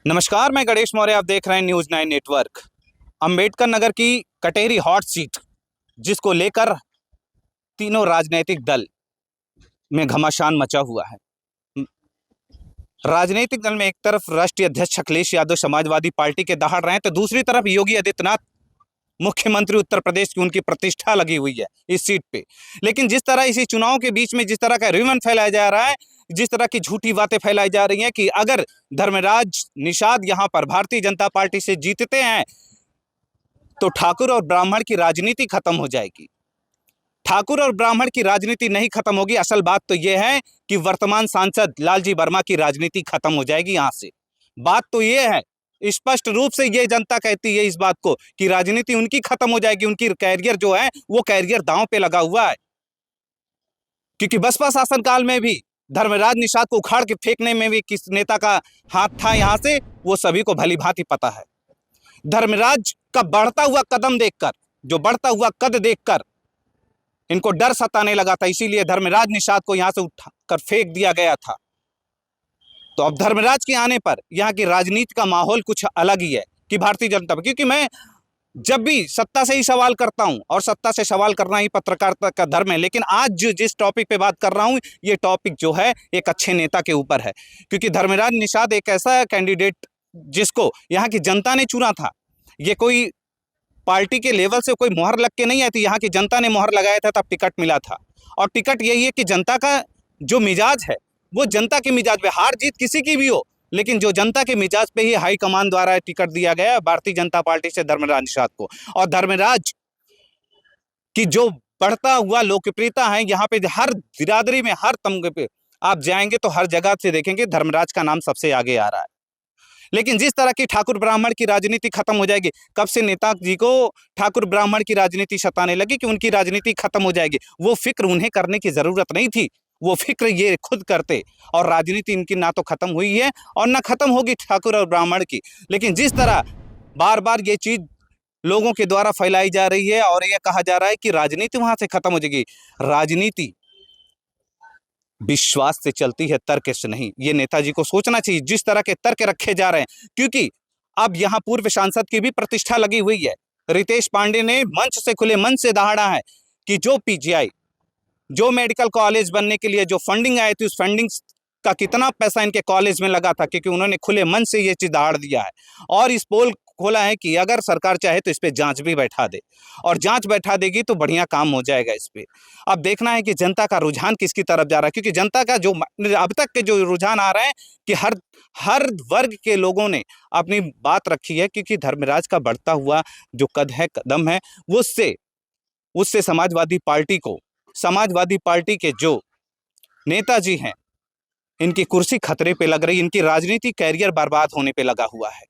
नमस्कार, मैं गणेश मौर्य। आप देख रहे हैं न्यूज़ 9 नेटवर्क। अंबेडकर नगर की कटेरी हॉट सीट, जिसको लेकर तीनों राजनीतिक दल में घमासान मचा हुआ है। राजनीतिक दल में एक तरफ राष्ट्रीय अध्यक्ष अखिलेश यादव समाजवादी पार्टी के दहाड़ रहे हैं, तो दूसरी तरफ योगी आदित्यनाथ मुख्यमंत्री उत्तर प्रदेश की, उनकी प्रतिष्ठा लगी हुई है इस सीट पे। लेकिन जिस तरह इसी चुनाव के बीच में जिस तरह का रिवन फैलाया जा रहा है, जिस तरह की झूठी बातें फैलाई जा रही हैं कि अगर धर्मराज निषाद यहां पर भारतीय जनता पार्टी से जीतते हैं तो ठाकुर और ब्राह्मण की राजनीति खत्म हो जाएगी। ठाकुर और ब्राह्मण की राजनीति नहीं खत्म होगी। असल बात तो यह है कि वर्तमान सांसद लालजी वर्मा की राजनीति खत्म हो जाएगी यहां से। बात तो यह है, स्पष्ट रूप से ये जनता कहती है इस बात को कि राजनीति उनकी खत्म हो जाएगी। उनकी कैरियर जो है वो कैरियर दांव पे लगा हुआ है, क्योंकि बसपा शासनकाल में भी धर्मराज निषाद को उखाड़ के फेंकने में भी किस नेता का हाथ था यहां से, वो सभी को भली भांति पता है। धर्मराज का बढ़ता हुआ कदम देखकर, जो बढ़ता हुआ कद देखकर इनको डर सताने लगा था, इसीलिए धर्मराज निषाद को यहां से उठाकर फेंक दिया गया था। तो अब धर्मराज के आने पर यहाँ की राजनीति का माहौल कुछ अलग ही है कि भारतीय जनता, क्योंकि मैं जब भी सत्ता से ही सवाल करता हूं और सत्ता से सवाल करना ही पत्रकारिता का धर्म है, लेकिन आज जिस टॉपिक पे बात कर रहा हूं ये टॉपिक जो है एक अच्छे नेता के ऊपर है। क्योंकि धर्मराज निषाद एक ऐसा कैंडिडेट जिसको यहाँ की जनता ने चुना था। ये कोई पार्टी के लेवल से कोई मोहर लग के नहीं आई थी, यहाँ की जनता ने मोहर लगाया था तब टिकट मिला था। और टिकट यही है कि जनता का जो मिजाज है वो जनता के मिजाज पे, हार जीत किसी की भी हो, लेकिन जो जनता के मिजाज पे ही हाईकमान द्वारा टिकट दिया गया भारतीय जनता पार्टी से धर्मराज निषाद को। और धर्मराज की जो बढ़ता हुआ लोकप्रियता है यहाँ पे, हर बिरादरी में, हर तमगे पे आप जाएंगे तो हर जगह से देखेंगे धर्मराज का नाम सबसे आगे आ रहा है। लेकिन जिस तरह की ठाकुर ब्राह्मण की राजनीति खत्म हो जाएगी, कब से नेताजी को ठाकुर ब्राह्मण की राजनीति सताने लगी कि उनकी राजनीति खत्म हो जाएगी, वो फिक्र उन्हें करने की जरूरत नहीं थी। वो फिक्र ये खुद करते, और राजनीति इनकी ना तो खत्म हुई है और ना खत्म होगी ठाकुर और ब्राह्मण की। लेकिन जिस तरह बार बार ये चीज लोगों के द्वारा फैलाई जा रही है और ये कहा जा रहा है कि राजनीति वहां से खत्म हो जाएगी, राजनीति विश्वास से चलती है, तर्क से नहीं। ये नेताजी को सोचना चाहिए जिस तरह के तर्क रखे जा रहे हैं, क्योंकि अब यहाँ पूर्व सांसद की भी प्रतिष्ठा लगी हुई है। रितेश पांडे ने मंच से, खुले मन से दहाड़ा है कि जो पीजीआई, जो मेडिकल कॉलेज बनने के लिए जो फंडिंग आई थी, उस फंडिंग का कितना पैसा इनके कॉलेज में लगा था, क्योंकि उन्होंने खुले मन से ये चीज दहाड़ दिया है। और इस पोल खोला है कि अगर सरकार चाहे तो इस पे जांच भी बैठा दे, और जांच बैठा देगी तो बढ़िया काम हो जाएगा इस पे। अब देखना है कि जनता का रुझान किसकी तरफ जा रहा है, क्योंकि जनता का जो अब तक के जो रुझान आ रहे हैं कि हर वर्ग के लोगों ने अपनी बात रखी है, क्योंकि धर्मराज का बढ़ता हुआ जो कदम है उससे समाजवादी पार्टी के जो नेताजी हैं, इनकी कुर्सी खतरे पे लग रही, इनकी राजनीतिक कैरियर बर्बाद होने पे लगा हुआ है।